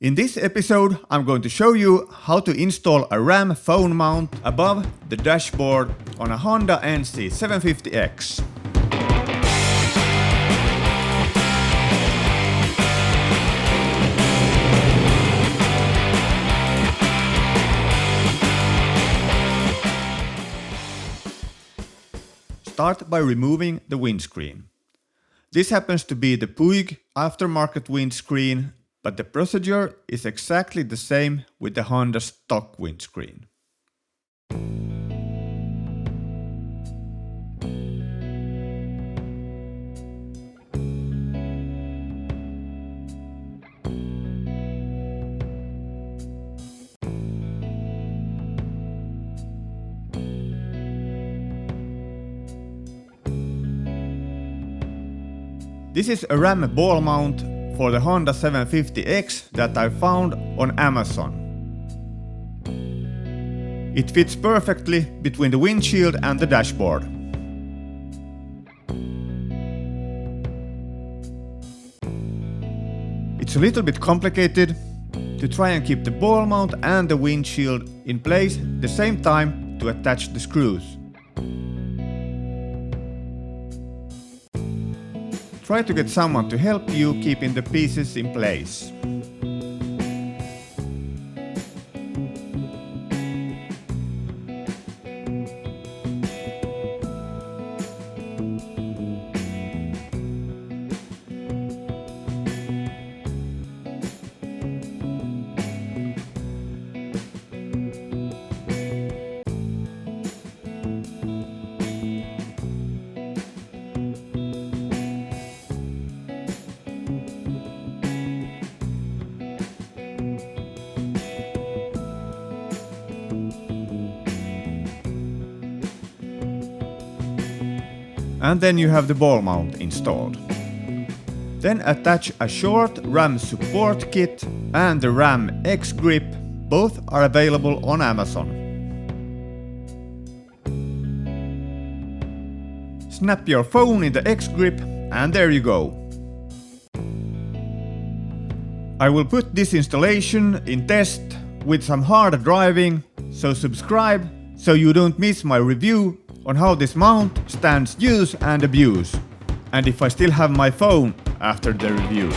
In this episode, I'm going to show you how to install a RAM phone mount above the dashboard on a Honda NC750X. Start by removing the windscreen. This happens to be the Puig aftermarket windscreen, but the procedure is exactly the same with the Honda stock windscreen. This is a RAM ball mount for the Honda 750X that I found on Amazon. It fits perfectly between the windshield and the dashboard. It's a little bit complicated to try and keep the ball mount and the windshield in place at the same time to attach the screws. Try to get someone to help you keeping the pieces in place. And then you have the ball mount installed. Then attach a short RAM support kit and the RAM X grip. Both are available on Amazon. Snap your phone in the X grip and there you go. I will put this installation in test with some hard driving, so subscribe so you don't miss my review on how this mount stands use and abuse, and if I still have my phone after the review.